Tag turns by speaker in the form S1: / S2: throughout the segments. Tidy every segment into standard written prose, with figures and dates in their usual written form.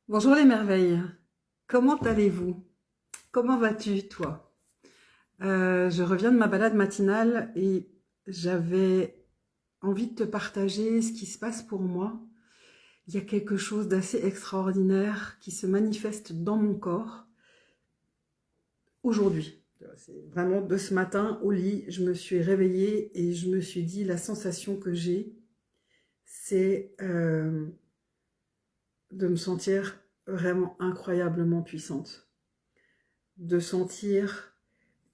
S1: Bonjour les merveilles, comment allez-vous? Comment vas-tu toi? Je reviens de ma balade matinale et j'avais envie de te partager ce qui se passe pour moi. Il y a quelque chose d'assez extraordinaire qui se manifeste dans mon corps aujourd'hui. C'est vraiment de ce matin au lit, je me suis réveillée et je me suis dit la sensation que j'ai, c'est de me sentir vraiment incroyablement puissante. De sentir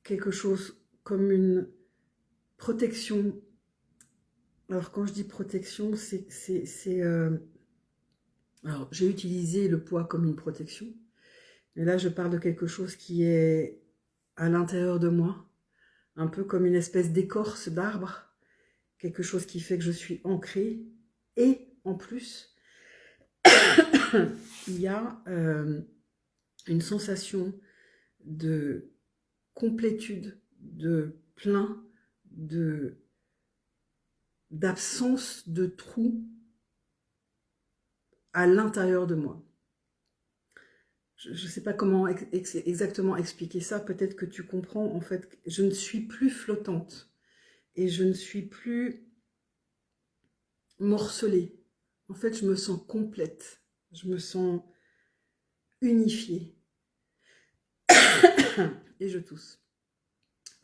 S1: quelque chose comme une protection. Alors quand je dis protection, alors j'ai utilisé le poids comme une protection, mais là je parle de quelque chose qui est à l'intérieur de moi, un peu comme une espèce d'écorce d'arbre, quelque chose qui fait que je suis ancrée, et en plus, il y a une sensation de complétude, de plein, de d'absence de trou à l'intérieur de moi. Je ne sais pas comment exactement expliquer ça, peut-être que tu comprends, en fait, je ne suis plus flottante et je ne suis plus morcelée. En fait, je me sens complète, je me sens unifiée et je tousse.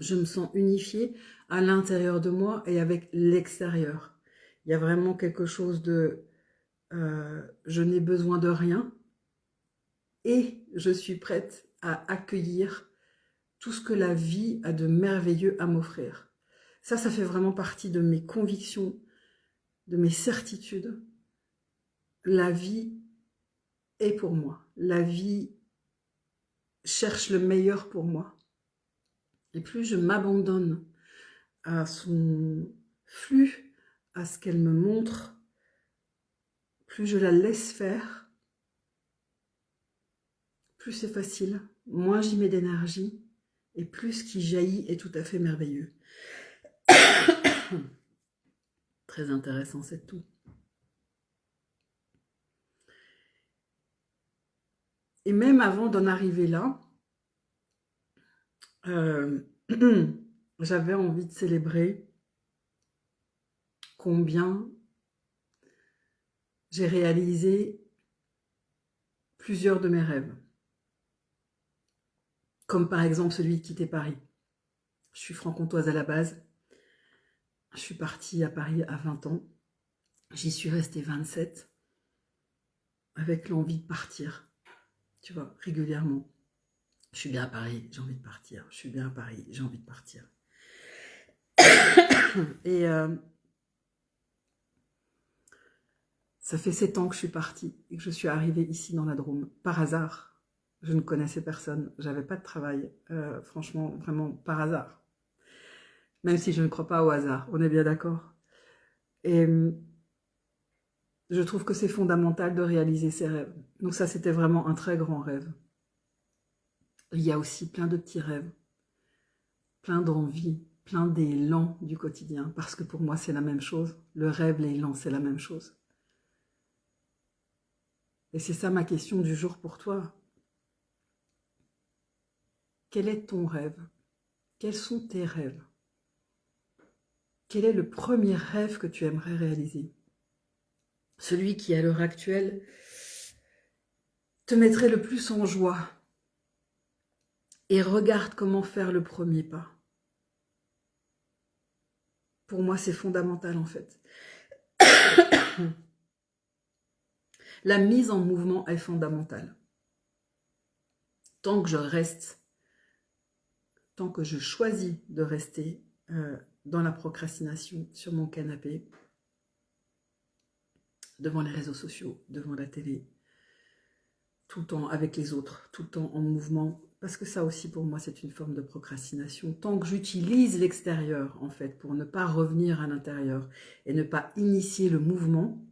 S1: Je me sens unifiée à l'intérieur de moi et avec l'extérieur. Il y a vraiment quelque chose de je n'ai besoin de rien et je suis prête à accueillir tout ce que la vie a de merveilleux à m'offrir. Ça fait vraiment partie de mes convictions, de mes certitudes. La vie est pour moi. La vie cherche le meilleur pour moi. Et plus je m'abandonne à son flux, à ce qu'elle me montre, plus je la laisse faire, plus c'est facile, moins j'y mets d'énergie, et plus ce qui jaillit est tout à fait merveilleux. Très intéressant, c'est tout. Et même avant d'en arriver là, j'avais envie de célébrer combien j'ai réalisé plusieurs de mes rêves. Comme par exemple celui de quitter Paris. Je suis franc-comtoise à la base. Je suis partie à Paris à 20 ans. J'y suis restée 27 avec l'envie de partir, tu vois, régulièrement. Je suis bien à Paris, j'ai envie de partir. Je suis bien à Paris, j'ai envie de partir. Et ça fait 7 ans que je suis partie et que je suis arrivée ici dans la Drôme, par hasard. Je ne connaissais personne, j'avais pas de travail, franchement, vraiment par hasard. Même si je ne crois pas au hasard, on est bien d'accord. Et je trouve que c'est fondamental de réaliser ses rêves. Donc ça, c'était vraiment un très grand rêve. Il y a aussi plein de petits rêves, plein d'envies, plein d'élan du quotidien, parce que pour moi, c'est la même chose. Le rêve, l'élan, c'est la même chose. Et c'est ça ma question du jour pour toi. Quel est ton rêve? Quels sont tes rêves? Quel est le premier rêve que tu aimerais réaliser? Celui qui, à l'heure actuelle, te mettrait le plus en joie. Et regarde comment faire le premier pas. Pour moi, c'est fondamental en fait. La mise en mouvement est fondamentale. Tant que je reste, tant que je choisis de rester dans la procrastination sur mon canapé, devant les réseaux sociaux, devant la télé, tout le temps avec les autres, tout le temps en mouvement, parce que ça aussi pour moi c'est une forme de procrastination. Tant que j'utilise l'extérieur en fait pour ne pas revenir à l'intérieur et ne pas initier le mouvement,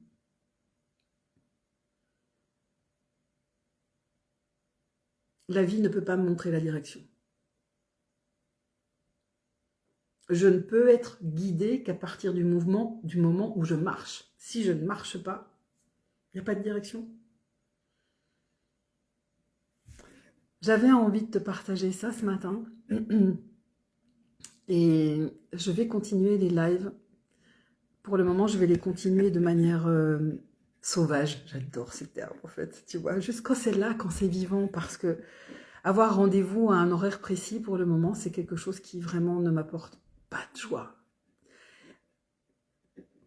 S1: la vie ne peut pas me montrer la direction. Je ne peux être guidée qu'à partir du moment où je marche. Si je ne marche pas, il n'y a pas de direction. J'avais envie de te partager ça ce matin. Et je vais continuer les lives. Pour le moment, je vais les continuer de manière sauvage. J'adore ces termes, en fait. Tu vois, juste quand c'est là, quand c'est vivant, parce que avoir rendez-vous à un horaire précis, pour le moment, c'est quelque chose qui vraiment ne m'apporte pas de joie.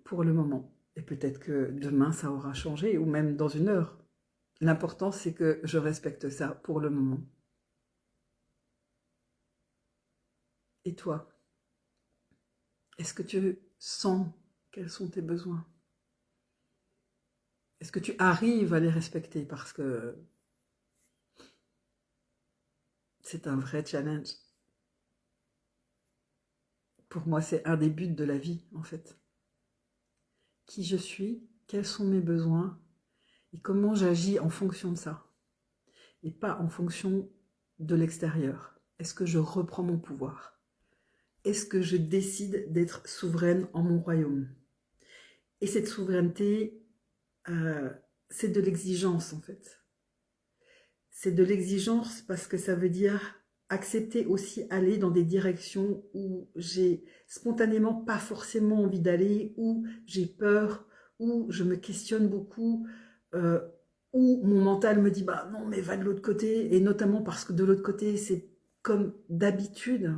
S1: Pour le moment. Et peut-être que demain, ça aura changé, ou même dans une heure. L'important, c'est que je respecte ça pour le moment. Et toi, est-ce que tu sens quels sont tes besoins? Est-ce que tu arrives à les respecter? Parce que c'est un vrai challenge. Pour moi, c'est un des buts de la vie, en fait. Qui je suis, quels sont mes besoins et comment j'agis en fonction de ça. Et pas en fonction de l'extérieur. Est-ce que je reprends mon pouvoir? Est-ce que je décide d'être souveraine en mon royaume? Et cette souveraineté, c'est de l'exigence, en fait. C'est de l'exigence parce que ça veut dire accepter aussi aller dans des directions où j'ai spontanément pas forcément envie d'aller, où j'ai peur, où je me questionne beaucoup, euh, où mon mental me dit bah non mais va de l'autre côté, et notamment parce que de l'autre côté c'est comme d'habitude,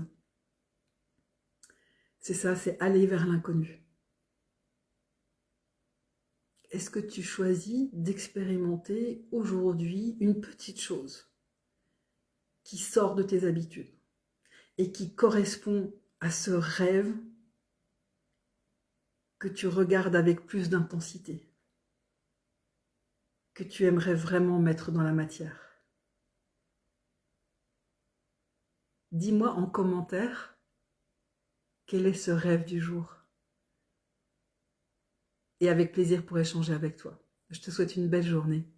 S1: c'est ça, c'est aller vers l'inconnu. Est-ce que tu choisis d'expérimenter aujourd'hui une petite chose qui sort de tes habitudes et qui correspond à ce rêve que tu regardes avec plus d'intensité, que tu aimerais vraiment mettre dans la matière? Dis-moi en commentaire quel est ce rêve du jour. Et avec plaisir pour échanger avec toi. Je te souhaite une belle journée.